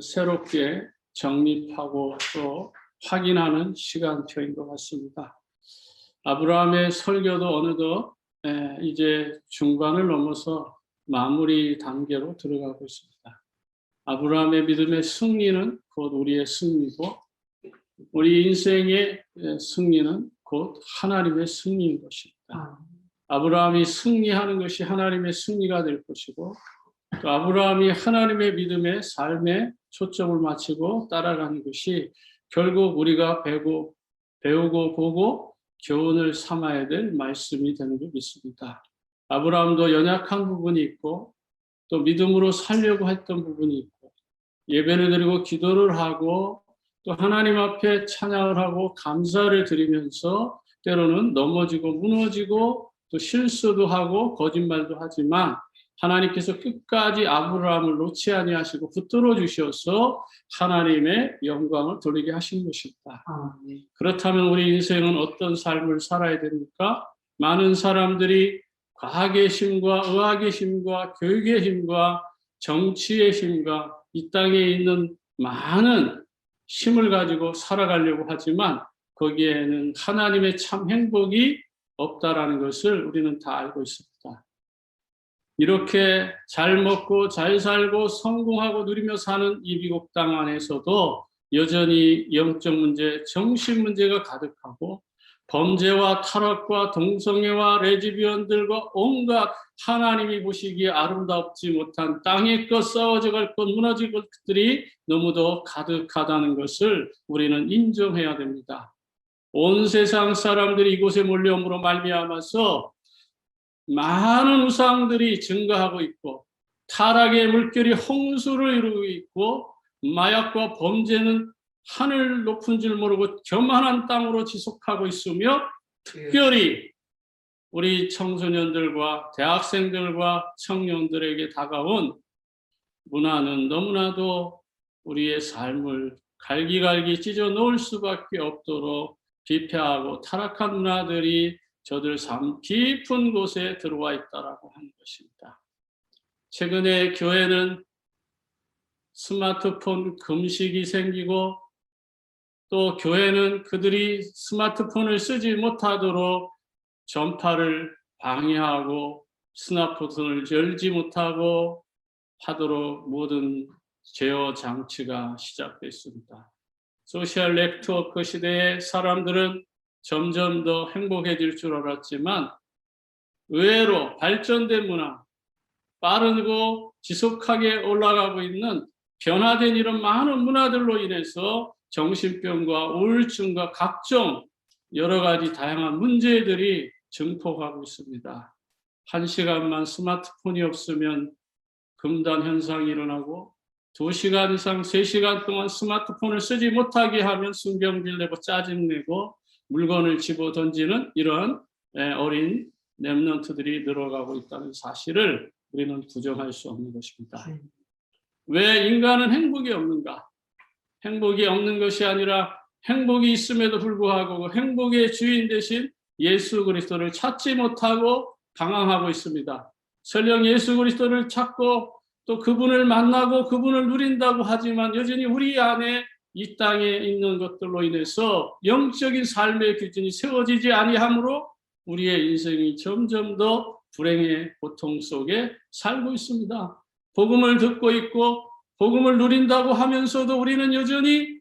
새롭게 정립하고 또 확인하는 시간표인 것 같습니다. 아브라함의 설교도 어느덧 이제 중반을 넘어서 마무리 단계로 들어가고 있습니다. 아브라함의 믿음의 승리는 곧 우리의 승리고 우리 인생의 승리는 곧 하나님의 승리인 것입니다. 아브라함이 승리하는 것이 하나님의 승리가 될 것이고 또 아브라함이 하나님의 믿음의 삶에 초점을 맞추고 따라가는 것이 결국 우리가 배우고 보고 교훈을 삼아야 될 말씀이 되는 줄 믿습니다. 아브라함도 연약한 부분이 있고 또 믿음으로 살려고 했던 부분이 있고 예배를 드리고 기도를 하고 또 하나님 앞에 찬양을 하고 감사를 드리면서 때로는 넘어지고 무너지고 또 실수도 하고 거짓말도 하지만 하나님께서 끝까지 아브라함을 놓지 아니하시고 붙들어 주셔서 하나님의 영광을 돌리게 하신 것입니다. 그렇다면 우리 인생은 어떤 삶을 살아야 됩니까? 많은 사람들이 과학의 힘과 의학의 힘과 교육의 힘과 정치의 힘과 이 땅에 있는 많은 힘을 가지고 살아가려고 하지만 거기에는 하나님의 참 행복이 없다라는 것을 우리는 다 알고 있습니다. 이렇게 잘 먹고 잘 살고 성공하고 누리며 사는 이 미국 땅 안에서도 여전히 영적 문제, 정신 문제가 가득하고 범죄와 타락과 동성애와 레즈비언들과 온갖 하나님이 보시기에 아름답지 못한 땅의 것, 썩어져 갈 것, 무너질 것들이 너무도 가득하다는 것을 우리는 인정해야 됩니다. 온 세상 사람들이 이곳에 몰려옴으로 말미암아서 많은 우상들이 증가하고 있고 타락의 물결이 홍수를 이루고 있고 마약과 범죄는 하늘 높은 줄 모르고 교만한 땅으로 지속하고 있으며 특별히 우리 청소년들과 대학생들과 청년들에게 다가온 문화는 너무나도 우리의 삶을 갈기갈기 찢어 놓을 수밖에 없도록 비폐하고 타락한 문화들이 저들 삶 깊은 곳에 들어와 있다라고 하는 것입니다. 최근에 교회는 스마트폰 금식이 생기고 또 교회는 그들이 스마트폰을 쓰지 못하도록 전파를 방해하고 스마트폰을 열지 못하고 하도록 모든 제어 장치가 시작됐습니다. 소셜 네트워크 시대에 사람들은 점점 더 행복해질 줄 알았지만 의외로 발전된 문화, 빠르고 지속하게 올라가고 있는 변화된 이런 많은 문화들로 인해서 정신병과 우울증과 각종 여러 가지 다양한 문제들이 증폭하고 있습니다. 1시간만 스마트폰이 없으면 금단 현상이 일어나고 2시간 이상 3시간 동안 스마트폰을 쓰지 못하게 하면 신경질 내고 짜증내고 물건을 집어 던지는 이런 어린 렘넌트들이 늘어가고 있다는 사실을 우리는 부정할 수 없는 것입니다. 왜 인간은 행복이 없는가? 행복이 없는 것이 아니라 행복이 있음에도 불구하고 행복의 주인 대신 예수 그리스도를 찾지 못하고 방황하고 있습니다. 설령 예수 그리스도를 찾고 또 그분을 만나고 그분을 누린다고 하지만 여전히 우리 안에 이 땅에 있는 것들로 인해서 영적인 삶의 기준이 세워지지 아니하므로 우리의 인생이 점점 더 불행의 고통 속에 살고 있습니다. 복음을 듣고 있고 복음을 누린다고 하면서도 우리는 여전히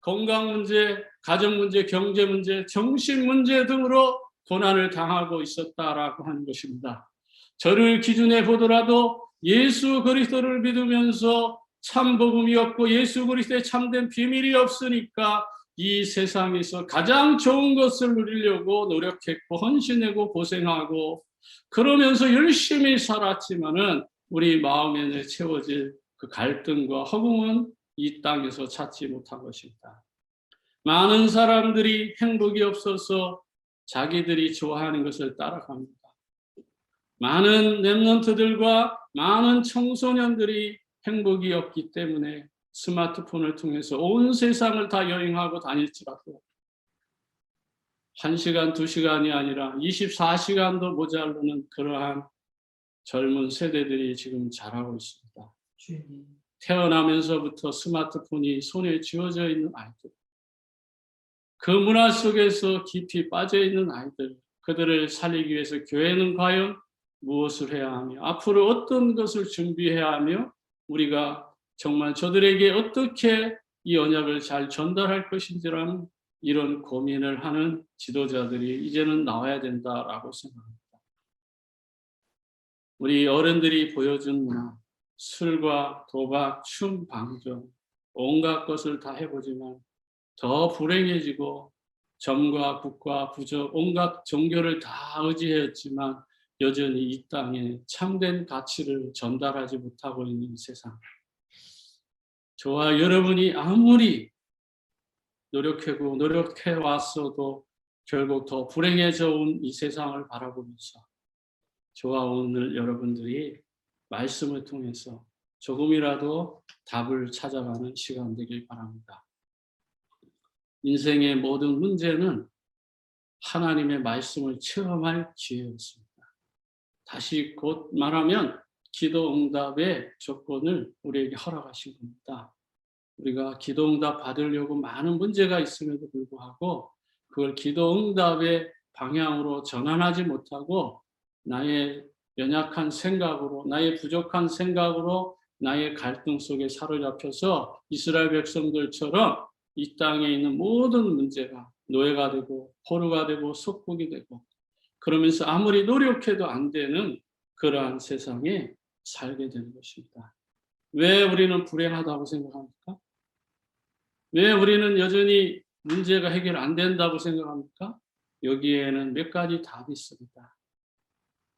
건강 문제, 가정 문제, 경제 문제, 정신 문제 등으로 고난을 당하고 있었다라고 하는 것입니다. 저를 기준해 보더라도 예수 그리스도를 믿으면서 참 복음이 없고 예수 그리스도의 참된 비밀이 없으니까 이 세상에서 가장 좋은 것을 누리려고 노력했고 헌신하고 고생하고 그러면서 열심히 살았지만은 우리 마음에 채워질 그 갈등과 허공은 이 땅에서 찾지 못한 것입니다. 많은 사람들이 행복이 없어서 자기들이 좋아하는 것을 따라갑니다. 많은 렘넌트들과 많은 청소년들이 행복이 없기 때문에 스마트폰을 통해서 온 세상을 다 여행하고 다닐지라도 1시간, 2시간이 아니라 24시간도 모자르는 그러한 젊은 세대들이 지금 자라고 있습니다. 태어나면서부터 스마트폰이 손에 쥐어져 있는 아이들, 그 문화 속에서 깊이 빠져 있는 아이들, 그들을 살리기 위해서 교회는 과연 무엇을 해야 하며 앞으로 어떤 것을 준비해야 하며 우리가 정말 저들에게 어떻게 이 언약을 잘 전달할 것인지라는 이런 고민을 하는 지도자들이 이제는 나와야 된다라고 생각합니다. 우리 어른들이 보여준 문화, 술과 도박, 춤, 방종, 온갖 것을 다 해보지만 더 불행해지고 점과 국과 부족, 온갖 종교를 다 의지했지만 여전히 이 땅에 참된 가치를 전달하지 못하고 있는 세상. 저와 여러분이 아무리 노력해 왔어도 결국 더 불행해져 온 이 세상을 바라보면서 저와 오늘 여러분들이 말씀을 통해서 조금이라도 답을 찾아가는 시간 되길 바랍니다. 인생의 모든 문제는 하나님의 말씀을 체험할 기회였습니다. 다시 곧 말하면 기도 응답의 조건을 우리에게 허락하신 겁니다. 우리가 기도 응답 받으려고 많은 문제가 있음에도 불구하고 그걸 기도 응답의 방향으로 전환하지 못하고 나의 연약한 생각으로, 나의 부족한 생각으로 나의 갈등 속에 사로잡혀서 이스라엘 백성들처럼 이 땅에 있는 모든 문제가 노예가 되고 포로가 되고 속국이 되고 그러면서 아무리 노력해도 안 되는 그러한 세상에 살게 되는 것입니다. 왜 우리는 불행하다고 생각합니까? 왜 우리는 여전히 문제가 해결 안 된다고 생각합니까? 여기에는 몇 가지 답이 있습니다.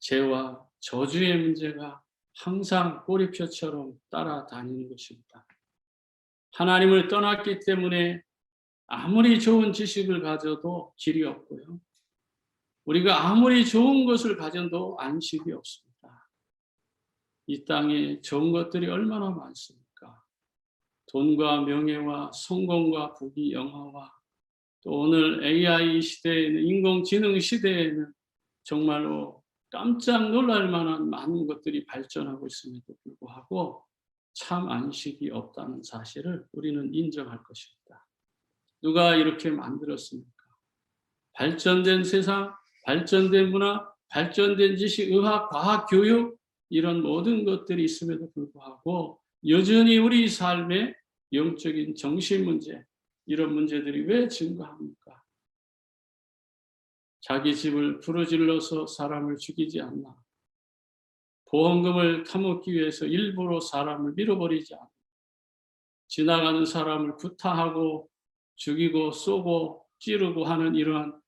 죄와 저주의 문제가 항상 꼬리표처럼 따라다니는 것입니다. 하나님을 떠났기 때문에 아무리 좋은 지식을 가져도 길이 없고요. 우리가 아무리 좋은 것을 가져도 안식이 없습니다. 이 땅에 좋은 것들이 얼마나 많습니까? 돈과 명예와 성공과 부귀 영화와 또 오늘 AI 시대에는 인공지능 시대에는 정말로 깜짝 놀랄 만한 많은 것들이 발전하고 있음에도 불구하고 참 안식이 없다는 사실을 우리는 인정할 것입니다. 누가 이렇게 만들었습니까? 발전된 세상, 발전된 문화, 발전된 지식, 의학, 과학, 교육 이런 모든 것들이 있음에도 불구하고 여전히 우리 삶의 영적인 정신 문제 이런 문제들이 왜 증가합니까? 자기 집을 부르질러서 사람을 죽이지 않나. 보험금을 타먹기 위해서 일부러 사람을 밀어버리지 않나. 지나가는 사람을 구타하고 죽이고 쏘고 찌르고 하는 이러한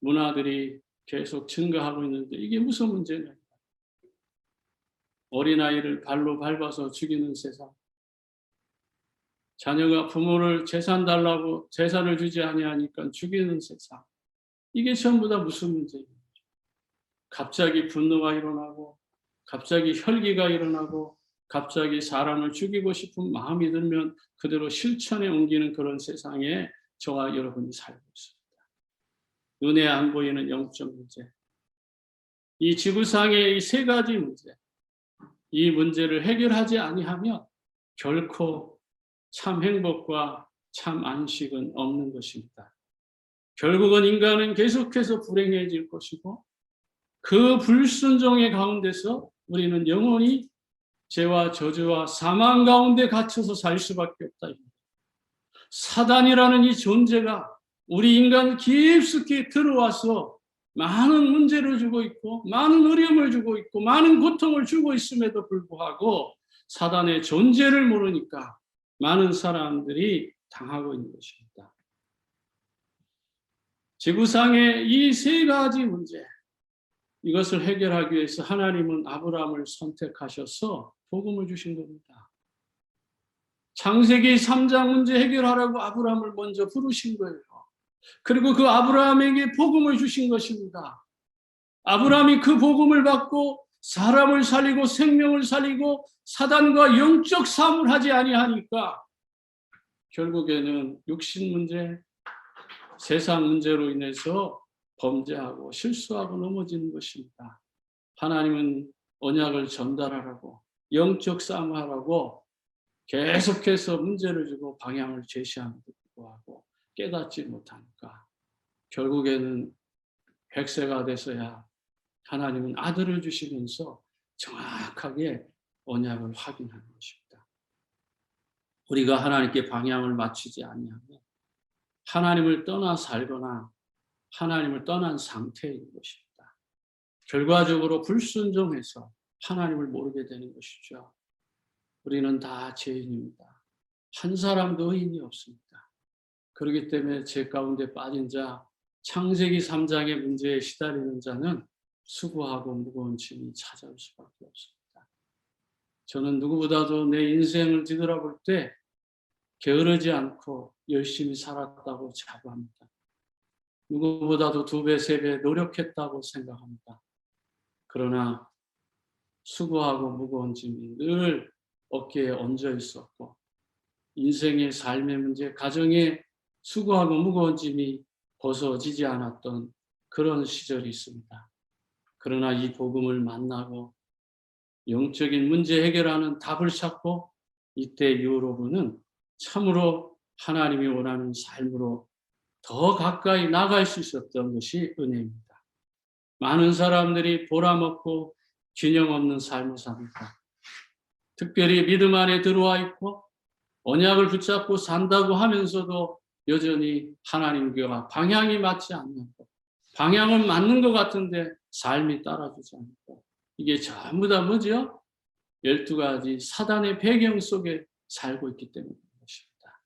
문화들이 계속 증가하고 있는데 이게 무슨 문제냐. 어린아이를 발로 밟아서 죽이는 세상. 자녀가 부모를 재산 달라고 재산을 주지 아니하니까 죽이는 세상. 이게 전부 다 무슨 문제입니까? 갑자기 분노가 일어나고 갑자기 혈기가 일어나고 갑자기 사람을 죽이고 싶은 마음이 들면 그대로 실천에 옮기는 그런 세상에 저와 여러분이 살고 있습니다. 눈에 안 보이는 영적 문제. 이 지구상의 이 세 가지 문제. 이 문제를 해결하지 아니하면 결코 참 행복과 참 안식은 없는 것입니다. 결국은 인간은 계속해서 불행해질 것이고 그 불순종의 가운데서 우리는 영원히 죄와 저주와 사망 가운데 갇혀서 살 수밖에 없다. 사단이라는 이 존재가 우리 인간을 깊숙이 들어와서 많은 문제를 주고 있고 많은 어려움을 주고 있고 많은 고통을 주고 있음에도 불구하고 사단의 존재를 모르니까 많은 사람들이 당하고 있는 것입니다. 지구상의 이 세 가지 문제, 이것을 해결하기 위해서 하나님은 아브라함을 선택하셔서 복음을 주신 겁니다. 창세기 3장 문제 해결하라고 아브라함을 먼저 부르신 거예요. 그리고 그 아브라함에게 복음을 주신 것입니다. 아브라함이 그 복음을 받고 사람을 살리고 생명을 살리고 사단과 영적 싸움을 하지 아니하니까 결국에는 육신 문제, 세상 문제로 인해서 범죄하고 실수하고 넘어지는 것입니다. 하나님은 언약을 전달하라고 영적 싸움하라고 계속해서 문제를 주고 방향을 제시함에도 불구하고 깨닫지 못하니까 결국에는 100세가 돼서야 하나님은 아들을 주시면서 정확하게 언약을 확인하는 것입니다. 우리가 하나님께 방향을 맞추지 아니하면 하나님을 떠나 살거나 하나님을 떠난 상태인 것입니다. 결과적으로 불순종해서 하나님을 모르게 되는 것이죠. 우리는 다 죄인입니다. 한 사람도 의인이 없습니다. 그렇기 때문에 죄 가운데 빠진 자, 창세기 3장의 문제에 시달리는 자는 수고하고 무거운 짐이 찾아올 수밖에 없습니다. 저는 누구보다도 내 인생을 뒤돌아볼 때 게으르지 않고 열심히 살았다고 자부합니다. 누구보다도 2배, 3배 노력했다고 생각합니다. 그러나 수고하고 무거운 짐이 늘 어깨에 얹어 있었고 인생의 삶의 문제, 가정의 수고하고 무거운 짐이 벗어지지 않았던 그런 시절이 있습니다. 그러나 이 복음을 만나고 영적인 문제 해결하는 답을 찾고 이때 이후로는 참으로 하나님이 원하는 삶으로 더 가까이 나갈 수 있었던 것이 은혜입니다. 많은 사람들이 보람없고 균형 없는 삶을 삽니다. 특별히 믿음 안에 들어와 있고 언약을 붙잡고 산다고 하면서도 여전히 하나님과 방향이 맞지 않고 방향은 맞는 것 같은데 삶이 따라주지 않고 이게 전부 다 뭐죠? 12가지 사단의 배경 속에 살고 있기 때문인 것입니다.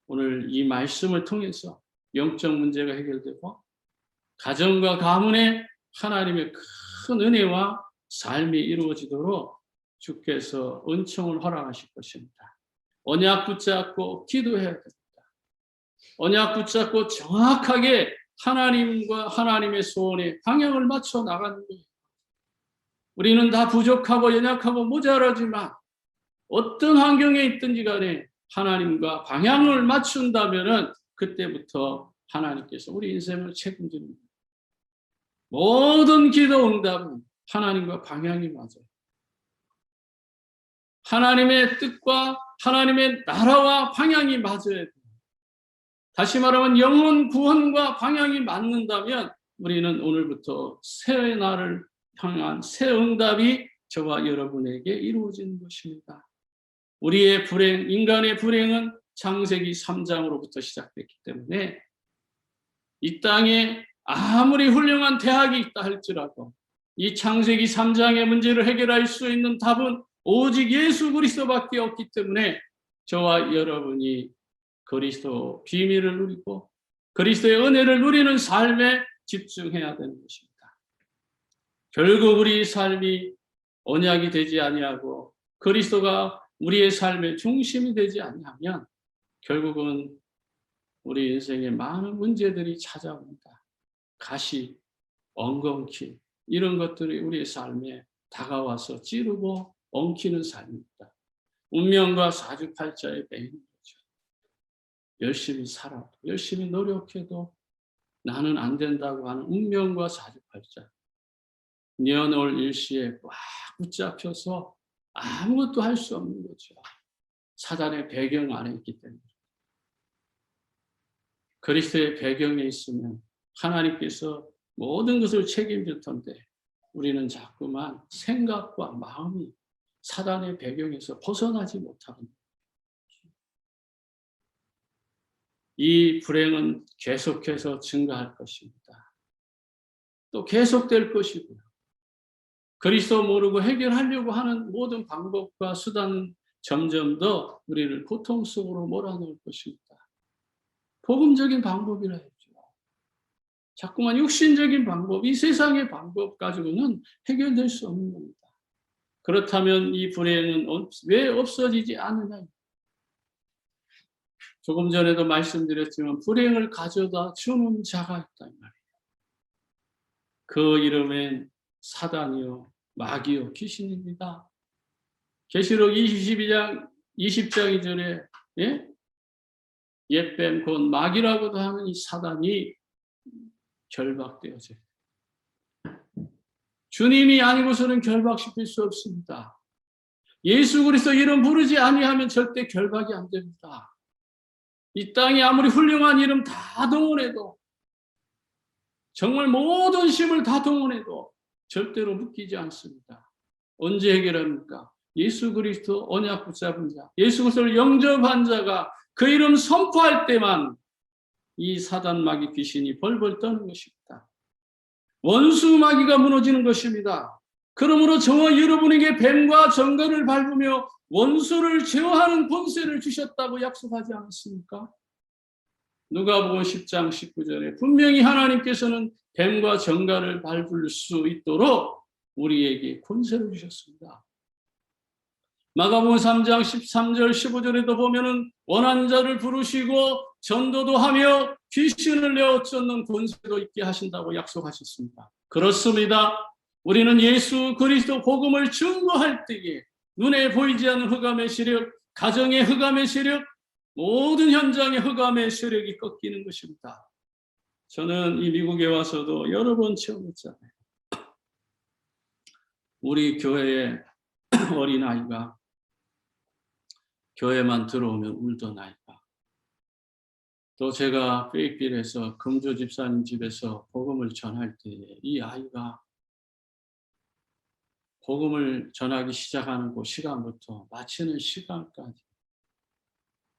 오늘 이 말씀을 통해서 영적 문제가 해결되고 가정과 가문에 하나님의 큰 은혜와 삶이 이루어지도록 주께서 은총을 허락하실 것입니다. 언약 붙잡고 기도해야 됩니다. 언약 붙잡고 정확하게 하나님과 하나님의 소원에 방향을 맞춰 나가는 거예요. 우리는 다 부족하고 연약하고 모자라지만 어떤 환경에 있든지 간에 하나님과 방향을 맞춘다면 그때부터 하나님께서 우리 인생을 책임지는 거예요. 모든 기도 응답은 하나님과 방향이 맞아요. 하나님의 뜻과 하나님의 나라와 방향이 맞아야 돼요. 다시 말하면 영혼 구원과 방향이 맞는다면 우리는 오늘부터 새 날을 향한 새 응답이 저와 여러분에게 이루어지는 것입니다. 우리의 불행, 인간의 불행은 창세기 3장으로부터 시작됐기 때문에 이 땅에 아무리 훌륭한 대학이 있다 할지라도 이 창세기 3장의 문제를 해결할 수 있는 답은 오직 예수 그리스도밖에 없기 때문에 저와 여러분이 그리스도 비밀을 누리고 그리스도의 은혜를 누리는 삶에 집중해야 되는 것입니다. 결국 우리 삶이 언약이 되지 아니하고 그리스도가 우리의 삶의 중심이 되지 아니하면 결국은 우리 인생에 많은 문제들이 찾아옵니다. 가시, 엉겅퀴 이런 것들이 우리의 삶에 다가와서 찌르고 엉키는 삶입니다. 운명과 사주팔자에 매이는 거죠. 열심히 살아도 열심히 노력해도 나는 안 된다고 하는 운명과 사주팔자 년월 일시에 꽉 붙잡혀서 아무것도 할 수 없는 거죠. 사단의 배경 안에 있기 때문에. 그리스도의 배경에 있으면 하나님께서 모든 것을 책임질 텐데 우리는 자꾸만 생각과 마음이 사단의 배경에서 벗어나지 못하는 이 불행은 계속해서 증가할 것입니다. 또 계속될 것이고요. 그리스도 모르고 해결하려고 하는 모든 방법과 수단은 점점 더 우리를 고통 속으로 몰아넣을 것입니다. 복음적인 방법이라 했죠. 자꾸만 육신적인 방법, 이 세상의 방법 가지고는 해결될 수 없는 겁니다. 그렇다면 이 불행은 왜 없어지지 않느냐? 조금 전에도 말씀드렸지만 불행을 가져다 주는 자가 있단 말이에요. 그 이름은 사단이요 마귀요 귀신입니다. 계시록 22장 20장 이전에 옛뱀 곧 마귀라고도 하는 이 사단이 결박되어져요. 주님이 아니고서는 결박시킬 수 없습니다. 예수 그리스도 이름 부르지 아니하면 절대 결박이 안 됩니다. 이 땅에 아무리 훌륭한 이름 다 동원해도, 정말 모든 힘을 다 동원해도 절대로 묶이지 않습니다. 언제 해결합니까? 예수 그리스도 언약 붙잡은 자, 예수 그리스도를 영접한 자가 그 이름 선포할 때만 이 사단 마귀 귀신이 벌벌 떠는 것입니다. 원수 마귀가 무너지는 것입니다. 그러므로 저와 여러분에게 뱀과 정갈을 밟으며 원수를 제어하는 권세를 주셨다고 약속하지 않았습니까? 누가복음 10장 19절에 분명히 하나님께서는 뱀과 정갈을 밟을 수 있도록 우리에게 권세를 주셨습니다. 마가복음 3장 13절 15절에도 보면은 원한 자를 부르시고 전도도 하며 귀신을 내어 쫓는 권세도 있게 하신다고 약속하셨습니다. 그렇습니다. 우리는 예수 그리스도 복음을 증거할 때에 눈에 보이지 않는 흑암의 세력, 가정의 흑암의 세력, 모든 현장의 흑암의 세력이 꺾이는 것입니다. 저는 이 미국에 와서도 여러 번 체험했잖아요. 우리 교회에 어린아이가 교회만 들어오면 울던 아이가, 또 제가 페이필에서 금조 집사님 집에서 복음을 전할 때에 이 아이가 복음을 전하기 시작하는 그 시간부터 마치는 시간까지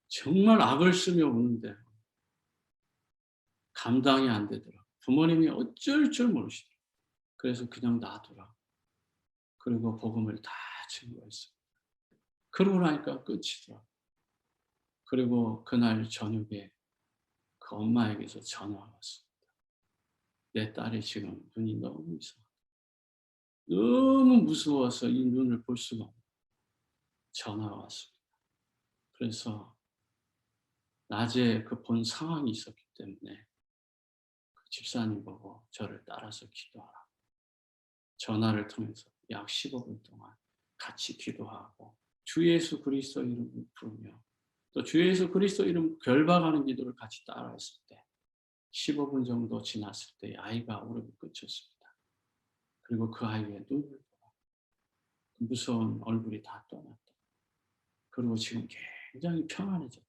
정말 악을 쓰며 우는데 감당이 안 되더라. 부모님이 어쩔 줄 모르시더라. 그래서 그냥 놔두라. 그리고 복음을 다 증거했어요. 그러고 나니까 끝이더라. 그리고 그날 저녁에 그 엄마에게서 전화가 왔습니다. 내 딸이 지금 눈이 너무 이상하다. 너무 무서워서 이 눈을 볼 수가 없어요. 전화가 왔습니다. 그래서 낮에 그 본 상황이 있었기 때문에 그 집사님 보고 저를 따라서 기도하라. 전화를 통해서 약 15분 동안 같이 기도하고 주 예수 그리스도 이름을 부르며 또 주 예수 그리스도 이름 결박하는 기도를 같이 따라했을 때 15분 정도 지났을 때 아이가 울음을 그쳤습니다. 그리고 그 아이의 눈을 보고 무서운 얼굴이 다 떠났다. 그리고 지금 굉장히 평안해졌다.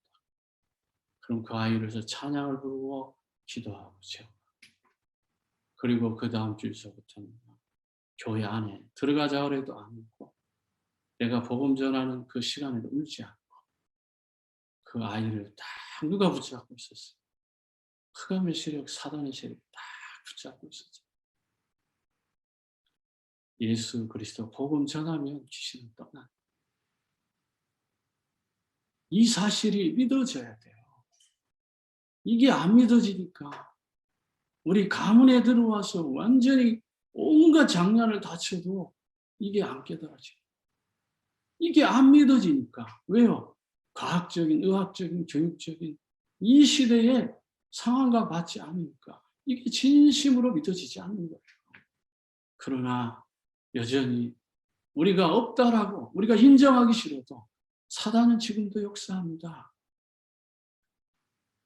그럼 그 아이를 위해서 찬양을 부르고 기도하고 채우고, 그리고 그 다음 주에서부터는 교회 안에 들어가자 그래도 안 울고, 내가 복음 전하는 그 시간에도 울지 않고 그 아이를 다 누가 붙잡고 있었어요. 흑암의 세력, 사단의 세력이 다 붙잡고 있었죠. 예수 그리스도 복음 전하면 귀신은 떠나. 이 사실이 믿어져야 돼요. 이게 안 믿어지니까 우리 가문에 들어와서 완전히 온갖 장난을 다 쳐도 이게 안 깨달아져요. 이게 안 믿어지니까. 왜요? 과학적인, 의학적인, 교육적인 이 시대의 상황과 맞지 않으니까 이게 진심으로 믿어지지 않는 거예요. 그러나 여전히 우리가 없다라고 우리가 인정하기 싫어도 사단은 지금도 역사합니다.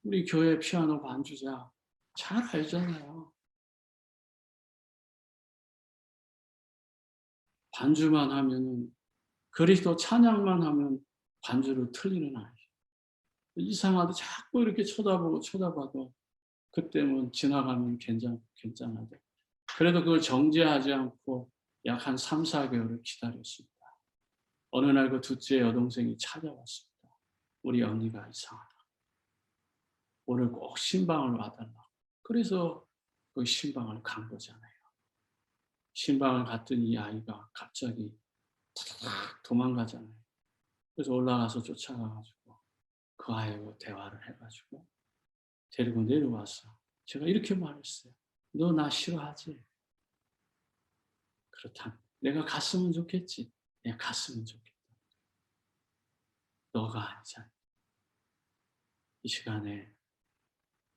우리 교회 피아노 반주자 잘 알잖아요. 반주만 하면은, 그리스도 찬양만 하면 반주를 틀리는 아이. 이상하다. 자꾸 이렇게 쳐다봐도 그때면 지나가면 괜찮아도. 그래도 그걸 정죄하지 않고 약 한 3, 4개월을 기다렸습니다. 어느 날 그 둘째 여동생이 찾아왔습니다. 우리 언니가 이상하다. 오늘 꼭 신방을 와달라고. 그래서 그 신방을 간 거잖아요. 신방을 갔더니 이 아이가 갑자기 탁 도망가잖아요. 그래서 올라가서 쫓아가가지고 그 아이하고 대화를 해가지고 데리고 내려와서 제가 이렇게 말했어요. 너 나 싫어하지? 그렇다면 내가 갔으면 좋겠지. 내가 갔으면 좋겠다. 너가 아니잖아. 이 시간에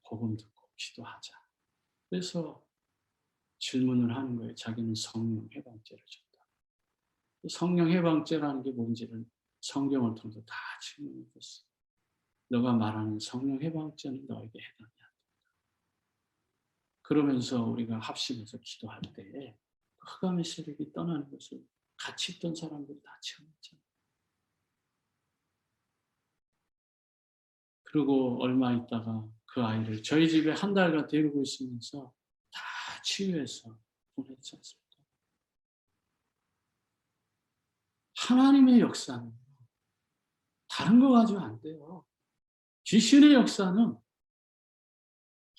복음 듣고 기도하자. 그래서 질문을 하는 거예요. 자기는 성령 해방죄를 줬다. 성령 해방죄라는 게 뭔지를 성경을 통해서 다 질문했어요. 너가 말하는 성령 해방죄는 너에게 해당이 안 된다. 그러면서 우리가 합심해서 기도할 때에 흑암의 세력이 떠나는 것을 같이 있던 사람들이 다 체험했잖아요. 그리고 얼마 있다가 그 아이를 저희 집에 한 달간 데리고 있으면서 다 치유해서 보냈지 않습니까? 하나님의 역사는 다른 거 가지고 안 돼요. 귀신의 역사는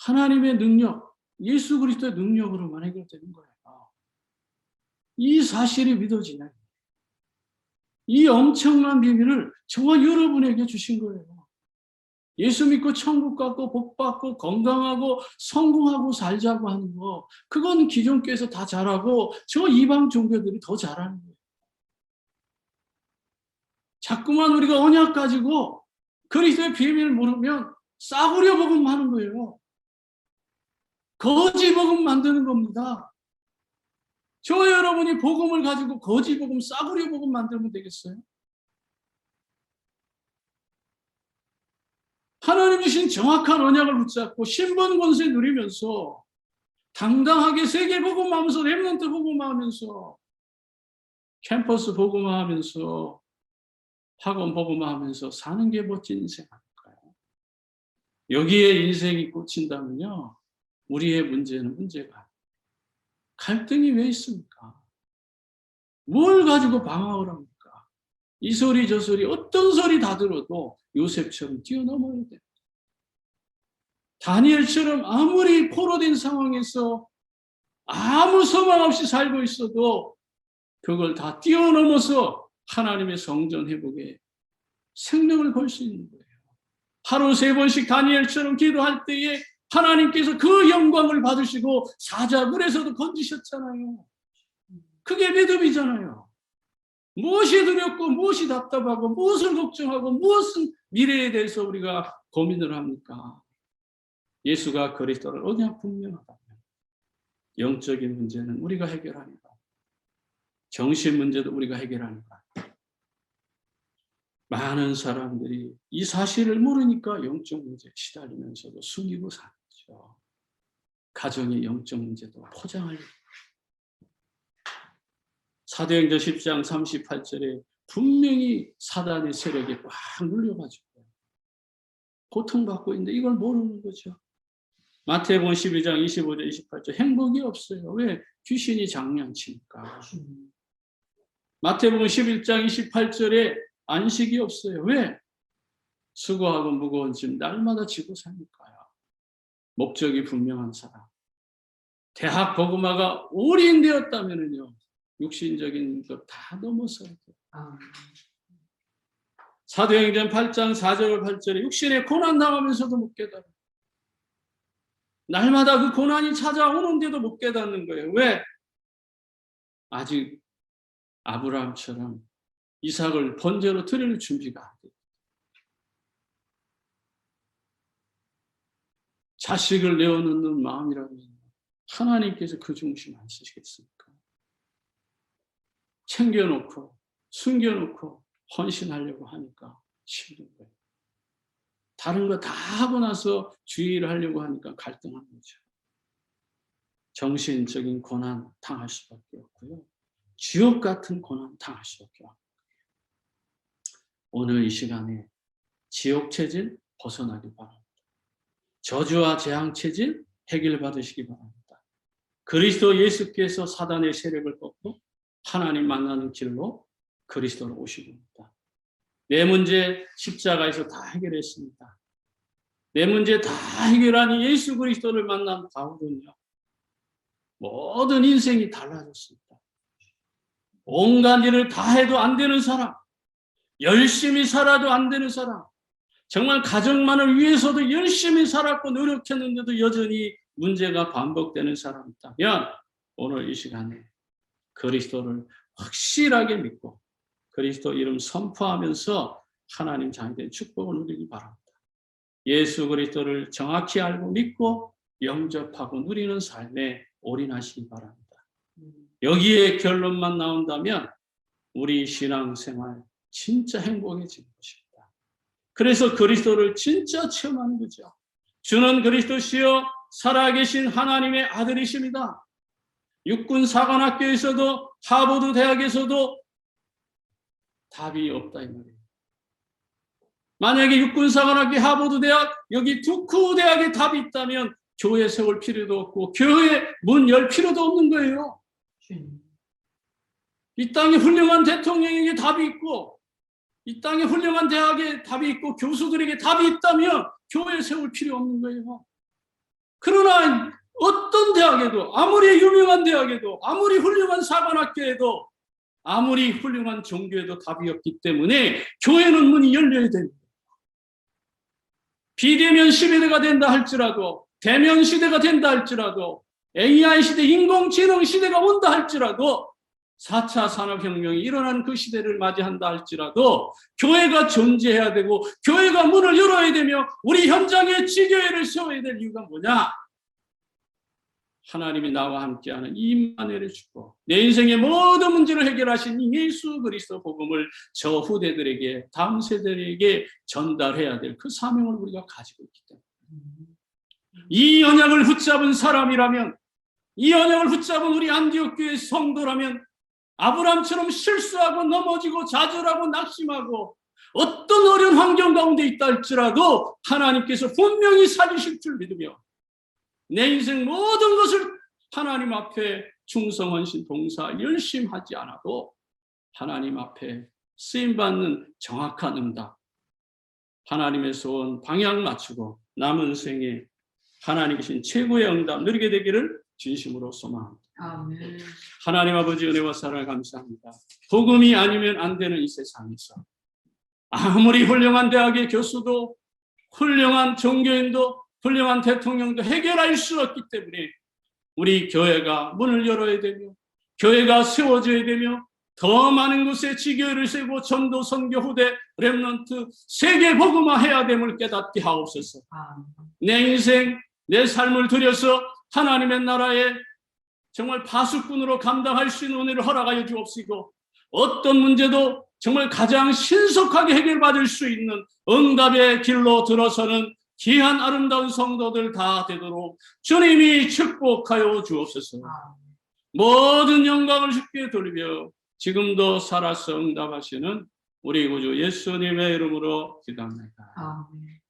하나님의 능력, 예수 그리스도의 능력으로만 해결되는 거예요. 이 사실이 믿어지냐? 이 엄청난 비밀을 저와 여러분에게 주신 거예요. 예수 믿고 천국 갖고 복 받고 건강하고 성공하고 살자고 하는 거, 그건 기존 교회에서 다 잘하고 저 이방 종교들이 더 잘하는 거예요. 자꾸만 우리가 언약 가지고 그리스도의 비밀을 모르면 싸구려 복음 하는 거예요. 거지 복음 만드는 겁니다. 저 여러분이 복음을 가지고 거지 복음, 싸구려 복음 만들면 되겠어요? 하나님 주신 정확한 언약을 붙잡고 신분 권세 누리면서 당당하게 세계 복음하면서 렘넌트 복음하면서 캠퍼스 복음하면서 학원 복음하면서 사는 게 멋진 인생 아닐까요? 여기에 인생이 꽂힌다면요, 우리의 문제는 문제가 갈등이 왜 있습니까? 뭘 가지고 방황을 합니까? 이 소리 저 소리 어떤 소리 다 들어도 요셉처럼 뛰어넘어야 돼요. 다니엘처럼 아무리 포로된 상황에서 아무 소망 없이 살고 있어도 그걸 다 뛰어넘어서 하나님의 성전 회복에 생명을 걸 수 있는 거예요. 하루 3번씩 다니엘처럼 기도할 때에 하나님께서 그 영광을 받으시고 사자굴에서도 건지셨잖아요. 그게 믿음이잖아요. 무엇이 두렵고 무엇이 답답하고 무엇을 걱정하고 무엇은 미래에 대해서 우리가 고민을 합니까? 예수가 그리스도를 언약 분명하다면 영적인 문제는 우리가 해결하니까, 정신 문제도 우리가 해결하니까, 많은 사람들이 이 사실을 모르니까 영적 문제에 시달리면서도 숨기고 사는 거죠. 가정의 영적 문제도 포장하려고. 사도행전 10장 38절에 분명히 사단의 세력에 꽉 눌려가지고 고통받고 있는데 이걸 모르는 거죠. 마태복음 12장 25절 28절 행복이 없어요. 왜? 귀신이 장난치니까. 마태복음 11장 28절에 안식이 없어요. 왜? 수고하고 무거운 짐 날마다 지고 사니까요. 목적이 분명한 사람. 대학 복음화가 올인되었다면요, 육신적인 것 다 넘어서야 돼요. 사도행전 8장 4절 8절에 육신의 고난 당하면서도 못 깨달아요. 날마다 그 고난이 찾아오는데도 못 깨닫는 거예요. 왜? 아직 아브라함처럼 이삭을 번제로 드릴 준비가 안 돼요. 자식을 내어놓는 마음이라면 하나님께서 그 중심 안 쓰시겠습니까? 챙겨놓고 숨겨놓고 헌신하려고 하니까 힘든 거예요. 다른 거 다 하고 나서 주의를 하려고 하니까 갈등하는 거죠. 정신적인 고난 당할 수밖에 없고요. 지옥 같은 고난 당할 수밖에 없고요. 오늘 이 시간에 지옥 체질 벗어나기 바랍니다. 저주와 재앙 체질 해결받으시기 바랍니다. 그리스도 예수께서 사단의 세력을 꺾고 하나님 만나는 길로 그리스도로 오신 겁니다. 내 문제 십자가에서 다 해결했습니다. 내 문제 다 해결하니 예수 그리스도를 만난 다음은요, 모든 인생이 달라졌습니다. 온갖 일을 다 해도 안 되는 사람, 열심히 살아도 안 되는 사람, 정말 가정만을 위해서도 열심히 살았고 노력했는데도 여전히 문제가 반복되는 사람이 있다면 오늘 이 시간에 그리스도를 확실하게 믿고 그리스도 이름 선포하면서 하나님 자녀된 축복을 누리기 바랍니다. 예수 그리스도를 정확히 알고 믿고 영접하고 누리는 삶에 올인하시기 바랍니다. 여기에 결론만 나온다면 우리 신앙생활 진짜 행복해지는 것입니다. 그래서 그리스도를 진짜 체험하는 거죠. 주는 그리스도시요 살아계신 하나님의 아들이십니다. 육군 사관학교에서도 하버드 대학에서도 답이 없다 이 말이에요. 만약에 육군사관학교, 하버드 대학, 여기 두쿠 대학에 답이 있다면 교회 세울 필요도 없고 교회 문 열 필요도 없는 거예요. 이 땅에 훌륭한 대통령에게 답이 있고 이 땅에 훌륭한 대학에 답이 있고 교수들에게 답이 있다면 교회 세울 필요 없는 거예요. 그러나 어떤 대학에도, 아무리 유명한 대학에도, 아무리 훌륭한 사관학교에도, 아무리 훌륭한 종교에도 답이 없기 때문에 교회는 문이 열려야 됩니다. 비대면 시대가 된다 할지라도, 대면 시대가 된다 할지라도, AI 시대, 인공지능 시대가 온다 할지라도, 4차 산업혁명이 일어나는 그 시대를 맞이한다 할지라도 교회가 존재해야 되고 교회가 문을 열어야 되며 우리 현장에 지교회를 세워야 될 이유가 뭐냐? 하나님이 나와 함께하는 임마누엘을 주고 내 인생의 모든 문제를 해결하신 이 예수 그리스도 복음을 저 후대들에게, 다음 세대들에게 전달해야 될 그 사명을 우리가 가지고 있기 때문에 이 언약을 붙잡은 사람이라면, 이 언약을 붙잡은 우리 안디옥 교회 성도라면 아브라함처럼 실수하고 넘어지고 좌절하고 낙심하고 어떤 어려운 환경 가운데 있다 할지라도 하나님께서 분명히 살리실 줄 믿으며 내 인생 모든 것을 하나님 앞에 충성헌신 봉사 열심히 하지 않아도 하나님 앞에 쓰임받는 정확한 응답, 하나님에서 온 방향 맞추고 남은 생에 하나님 계신 최고의 응답 누리게 되기를 진심으로 소망합니다. 아멘. 하나님 아버지 은혜와 사랑을 감사합니다. 복음이 아니면 안 되는 이 세상에서 아무리 훌륭한 대학의 교수도, 훌륭한 종교인도, 훌륭한 대통령도 해결할 수 없기 때문에 우리 교회가 문을 열어야 되며 교회가 세워져야 되며 더 많은 곳에 지교회를 세우고 전도, 선교, 후대, 렘넌트, 세계 복음화해야 됨을 깨닫게 하옵소서. 내 인생, 내 삶을 들여서 하나님의 나라에 정말 파수꾼으로 감당할 수 있는 은혜를 허락하여 주옵시고 어떤 문제도 정말 가장 신속하게 해결받을 수 있는 응답의 길로 들어서는 귀한 아름다운 성도들 다 되도록 주님이 축복하여 주옵소서. 모든 영광을 주께 돌리며 지금도 살아서 응답하시는 우리 구주 예수님의 이름으로 기도합니다.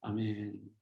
아멘.